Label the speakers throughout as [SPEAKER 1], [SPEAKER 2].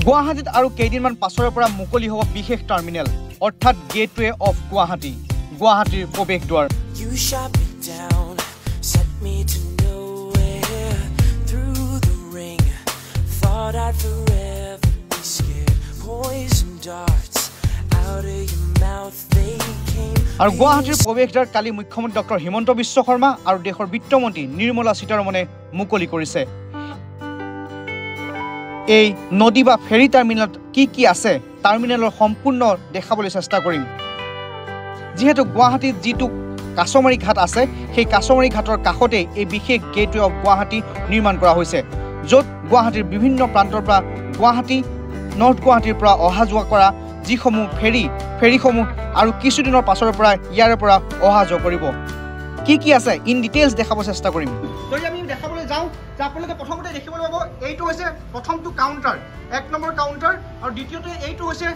[SPEAKER 1] গুৱাহাটীত আৰু কেইদিনমান পাছৰে পৰা মুকলি হ'ব বিশেষ টাৰ্মিনেল অৰ্থাৎ গেটৱে অফ গুৱাহাটী গুৱাহাটীৰ প্ৰৱেশ দুৱাৰ আৰু গুৱাহাটীৰ প্ৰৱেশদ্বাৰ কালি মুখ্যমন্ত্ৰী ডক্টৰ হিমন্ত বিশ্ব শৰ্মা আৰু দেশৰ বিত্তমন্ত্ৰী নিৰ্মলা সীতাৰমণে মুকলি কৰিছে এই নদী বা ফেৰী টাৰ্মিনেলত কি আছে টাৰ্মিনেলৰ সম্পূৰ্ণ দেখাবলৈ চেষ্টা কৰিম যেহেতু গুৱাহাটীত যিটো কাছমাৰী ঘাট আছে সেই কাছমাৰী ঘাটৰ কাষতে এই বিশেষ গেটৱে অফ গুৱাহাটী নিৰ্মাণ কৰা হৈছে য'ত গুৱাহাটীৰ বিভিন্ন প্ৰান্তৰ পৰা গুৱাহাটী নৰ্থ গুৱাহাটীৰ পৰা অহা যোৱা কৰা যিসমূহ ফেৰীসমূহ আৰু কিছুদিনৰ পাছৰে পৰা ইয়াৰে পৰা অহা যোৱা কৰিব কি আছে ইন ডিটেইলছ দেখাব চেষ্টা কৰিম যদি আমি দেখাবলৈ যাওঁ যে আপোনালোকে প্ৰথমতে দেখিবলৈ পাব এইটো হৈছে প্ৰথমটো কাউণ্টাৰ 1 নম্বৰ কাউণ্টাৰ আৰু দ্বিতীয়টো এইটো হৈছে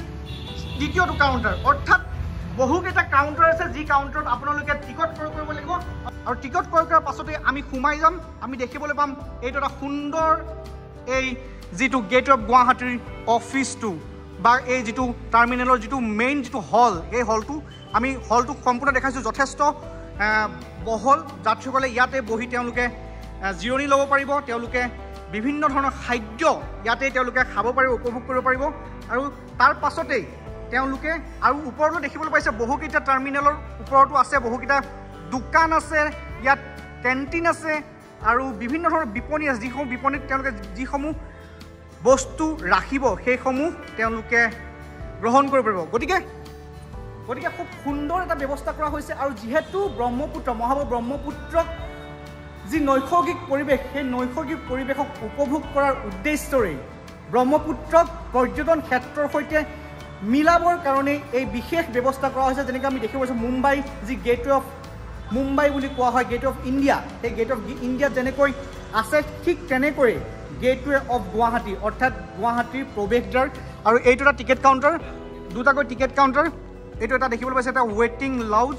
[SPEAKER 1] দ্বিতীয়টো কাউণ্টাৰ অৰ্থাৎ বহুকেইটা কাউণ্টাৰ আছে যি কাউণ্টাৰত আপোনালোকে টিকট ক্ৰয় কৰিব লাগিব আৰু টিকট ক্ৰয় কৰাৰ পাছতে আমি সোমাই যাম আমি দেখিবলৈ পাম এইটো এটা সুন্দৰ এই যিটো গেট অফ গুৱাহাটীৰ অফিচটো বা এই যিটো টাৰ্মিনেলৰ যিটো মেইন যিটো হল এই হলটো আমি হলটো সম্পূৰ্ণ দেখাইছোঁ যথেষ্ট বহল যাত্ৰীসকলে ইয়াতে বহি তেওঁলোকে জিৰণি ল'ব পাৰিব তেওঁলোকে বিভিন্ন ধৰণৰ খাদ্য ইয়াতে তেওঁলোকে খাব পাৰিব উপভোগ কৰিব পাৰিব আৰু তাৰ পাছতেই তেওঁলোকে আৰু ওপৰতো দেখিবলৈ পাইছে বহুকেইটা টাৰ্মিনেলৰ ওপৰতো আছে বহুকেইটা দোকান আছে ইয়াত কেণ্টিন আছে আৰু বিভিন্ন ধৰণৰ বিপণী আছে যিসমূহ বিপণীত তেওঁলোকে যিসমূহ বস্তু ৰাখিব সেইসমূহ তেওঁলোকে গ্ৰহণ কৰিব পাৰিব গতিকে খুব সুন্দৰ এটা ব্যৱস্থা কৰা হৈছে আৰু যিহেতু ব্ৰহ্মপুত্ৰ মহাবল ব্ৰহ্মপুত্ৰক যি নৈসৰ্গিক পৰিৱেশ সেই নৈসৰ্গিক পৰিৱেশক উপভোগ কৰাৰ উদ্দেশ্যৰে ব্ৰহ্মপুত্ৰক পৰ্যটন ক্ষেত্ৰৰ সৈতে মিলাবৰ কাৰণে এই বিশেষ ব্যৱস্থা কৰা হৈছে যেনেকৈ আমি দেখিব পাইছোঁ মুম্বাই যি গেটৱে অফ মুম্বাই বুলি কোৱা হয় গেট অফ ইণ্ডিয়া সেই গেট অফ ইণ্ডিয়াত যেনেকৈ আছে ঠিক তেনেকৈ গেটৱে অফ গুৱাহাটী অৰ্থাৎ গুৱাহাটীৰ প্ৰৱেশদ্বাৰ আৰু এইটো এটা টিকেট কাউণ্টাৰ দুটাকৈ টিকেট কাউণ্টাৰ এইটো এটা দেখিবলৈ পাইছে এটা ৱেটিং লাউজ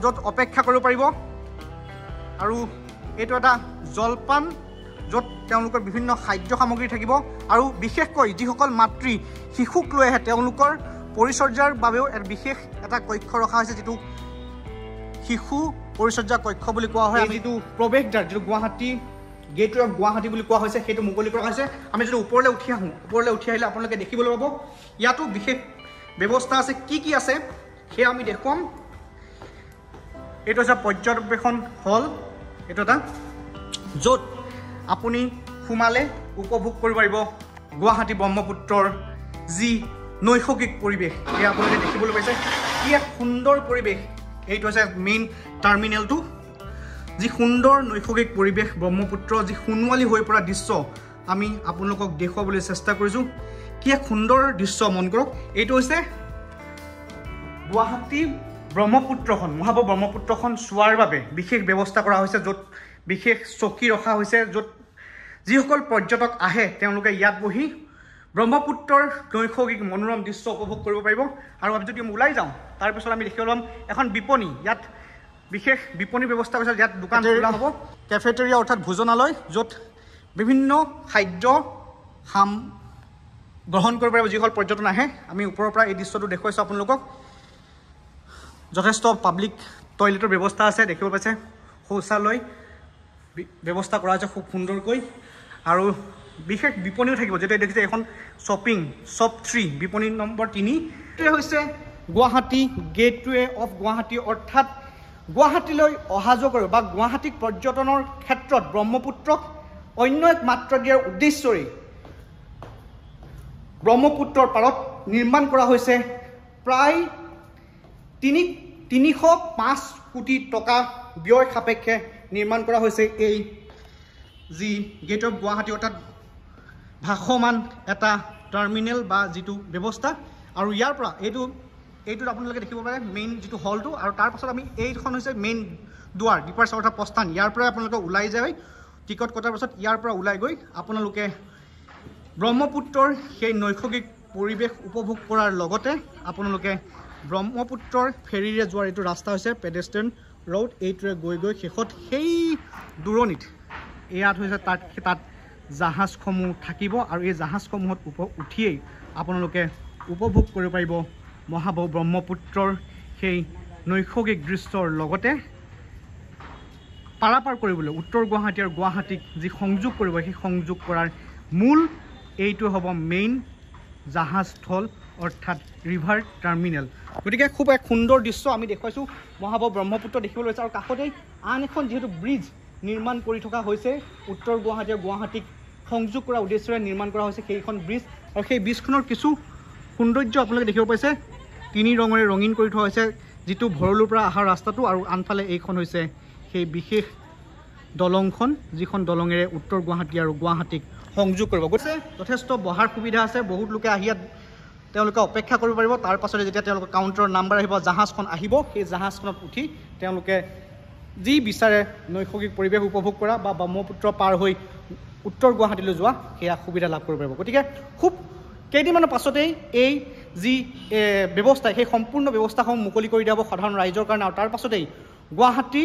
[SPEAKER 1] য'ত অপেক্ষা কৰিব পাৰিব আৰু এইটো এটা জলপান য'ত তেওঁলোকৰ বিভিন্ন খাদ্য সামগ্ৰী থাকিব আৰু বিশেষকৈ যিসকল মাতৃ শিশুক লৈ আহে তেওঁলোকৰ পৰিচৰ্যাৰ বাবেও বিশেষ এটা কক্ষ ৰখা হৈছে যিটো শিশু পৰিচৰ্যা কক্ষ বুলি কোৱা হয় যিটো প্ৰৱেশদ্বাৰ যিটো গুৱাহাটী গেটৱে অফ গুৱাহাটী বুলি কোৱা হৈছে সেইটো মুকলি কৰা হৈছে আমি যদি ওপৰলৈ উঠি আহোঁ ওপৰলৈ উঠি আহিলে আপোনালোকে দেখিবলৈ পাব ইয়াতো বিশেষ ব্যৱস্থা আছে কি আছে সেয়া আমি দেখুৱাম এইটো হৈছে পৰ্যবেক্ষণ হল এইটো এটা য'ত আপুনি সোমালে উপভোগ কৰিব পাৰিব গুৱাহাটী ব্ৰহ্মপুত্ৰৰ যি নৈসৰ্গিক পৰিৱেশ এয়া আপোনালোকে দেখিবলৈ পাইছে কি এক সুন্দৰ পৰিৱেশ এইটো হৈছে মেইন টাৰ্মিনেলটো যি সুন্দৰ নৈসৰ্গিক পৰিৱেশ ব্ৰহ্মপুত্ৰ যি সোণোৱালী হৈ পৰা দৃশ্য আমি আপোনালোকক দেখুৱাবলৈ চেষ্টা কৰিছোঁ কি এক সুন্দৰ দৃশ্য মন কৰক এইটো হৈছে গুৱাহাটী ব্ৰহ্মপুত্ৰখন মহাবল ব্ৰহ্মপুত্ৰখন চোৱাৰ বাবে বিশেষ ব্যৱস্থা কৰা হৈছে য'ত বিশেষ চকী ৰখা হৈছে য'ত যিসকল পৰ্যটক আহে তেওঁলোকে ইয়াত বহি ব্ৰহ্মপুত্ৰৰ নৈসৰ্গিক মনোৰম দৃশ্য উপভোগ কৰিব পাৰিব আৰু আমি যদি ওলাই যাওঁ তাৰপিছত আমি দেখিবলৈ পাম এখন বিপণী ইয়াত বিশেষ বিপণীৰ ব্যৱস্থা কৰিছে ইয়াত দোকান খোলা হ'ব কেফেটেৰিয়া অৰ্থাৎ ভোজনালয় য'ত বিভিন্ন খাদ্য গ্ৰহণ কৰিব পাৰিব যিসকল পৰ্যটন আহে আমি ওপৰৰ পৰা এই দৃশ্যটো দেখুৱাইছোঁ আপোনালোকক যথেষ্ট পাব্লিক টয়লেটৰ ব্যৱস্থা আছে দেখিব পাইছে শৌচালয় ব্যৱস্থা কৰা হৈছে খুব সুন্দৰকৈ আৰু বিশেষ বিপণীও থাকিব যেতিয়া দেখিছে এখন শ্বপিং শ্বপ 3 বিপণী নম্বৰ 3 এইটোৱে হৈছে গুৱাহাটী গেটৱে অফ গুৱাহাটী অৰ্থাৎ গুৱাহাটীলৈ অহা যোৱা কৰিব বা গুৱাহাটীক পৰ্যটনৰ ক্ষেত্ৰত ব্ৰহ্মপুত্ৰক অন্য এক মাত্ৰা দিয়াৰ উদ্দেশ্যৰে ব্ৰহ্মপুত্ৰৰ পাৰত নিৰ্মাণ কৰা হৈছে প্ৰায় 305 কোটি টকা ব্যয় সাপেক্ষে নিৰ্মাণ কৰা হৈছে এই যি গেট অফ গুৱাহাটী অৰ্থাৎ ভাসমান এটা টাৰ্মিনেল বা যিটো ব্যৱস্থা আৰু ইয়াৰ পৰা এইটোত আপোনালোকে দেখিব পাৰে মেইন যিটো হলটো আৰু তাৰ পাছত আমি এইখন হৈছে মেইন দুৱাৰ ডিপাৰ্চাৰ অৰ্থাৎ প্ৰস্থান ইয়াৰ পৰাই আপোনালোকে ওলাই যায় টিকট কটাৰ পাছত ইয়াৰ পৰা ওলাই গৈ আপোনালোকে ব্ৰহ্মপুত্ৰৰ সেই নৈসৰ্গিক পৰিৱেশ উপভোগ কৰাৰ লগতে আপোনালোকে ব্ৰহ্মপুত্ৰৰ ফেৰীৰে যোৱাৰ এইটো ৰাস্তা হৈছে পেডেষ্ট্ৰিয়ান ৰোড এইটোৰে গৈ শেষত সেই দূৰণিত ইয়াত হৈছে তাত জাহাজসমূহ থাকিব আৰু এই জাহাজসমূহত উঠিয়েই আপোনালোকে উপভোগ কৰিব পাৰিব মহাবাহু ব্ৰহ্মপুত্ৰৰ সেই নৈসৰ্গিক দৃশ্যৰ লগতে পাৰাপাৰ কৰিবলৈ উত্তৰ গুৱাহাটী আৰু গুৱাহাটীক যি সংযোগ কৰিব সেই সংযোগ কৰাৰ মূল এইটো হ'ব মেইন জাহাজস্থল অৰ্থাৎ ৰিভাৰ টাৰ্মিনেল। গতিকে খুব এক সুন্দৰ দৃশ্য আমি দেখুৱাইছোঁ মহাবাহু ব্ৰহ্মপুত্ৰ দেখিবলৈ পাইছে আৰু কাষতেই আন এখন যিহেতু ব্ৰিজ নিৰ্মাণ কৰি থকা হৈছে উত্তৰ গুৱাহাটী আৰু গুৱাহাটীক সংযোগ কৰাৰ উদ্দেশ্যৰে নিৰ্মাণ কৰা হৈছে সেইখন ব্ৰিজ আৰু সেই ব্ৰিজখনৰ কিছু সৌন্দৰ্য আপোনালোকে দেখিব পাইছে তিনি ৰঙেৰে ৰঙীন কৰি থোৱা হৈছে যিটো ভৰলুৰ পৰা অহা ৰাস্তাটো আৰু আনফালে এইখন হৈছে সেই বিশেষ দলংখন যিখন দলঙেৰে উত্তৰ গুৱাহাটী আৰু গুৱাহাটীক সংযোগ কৰিব। গতিকে যথেষ্ট বহাৰ সুবিধা আছে বহুত লোকে আহি ইয়াত তেওঁলোকে অপেক্ষা কৰিব পাৰিব তাৰ পাছতে যেতিয়া তেওঁলোকৰ কাউণ্টাৰৰ নাম্বাৰ আহিব জাহাজখন আহিব সেই জাহাজখনত উঠি তেওঁলোকে যি বিচাৰে নৈসৰ্গিক পৰিৱেশ উপভোগ কৰা বা ব্ৰহ্মপুত্ৰ পাৰ হৈ উত্তৰ গুৱাহাটীলৈ যোৱা সেয়া সুবিধা লাভ কৰিব পাৰিব। গতিকে খুব কেইদিনমানৰ পাছতেই এই যি ব্যৱস্থা সেই সম্পূৰ্ণ ব্যৱস্থাসমূহ মুকলি কৰি দিয়া হ'ব সাধাৰণ ৰাইজৰ কাৰণে আৰু তাৰ পাছতেই গুৱাহাটী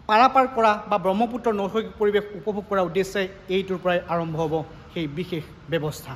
[SPEAKER 1] পাৰাপাৰ কৰা বা ব্ৰহ্মপুত্ৰৰ নৈসৰ্গিক পৰিৱেশ উপভোগ কৰাৰ উদ্দেশ্যে এইটোৰ পৰাই আৰম্ভ হ'ব সেই বিশেষ ব্যৱস্থা।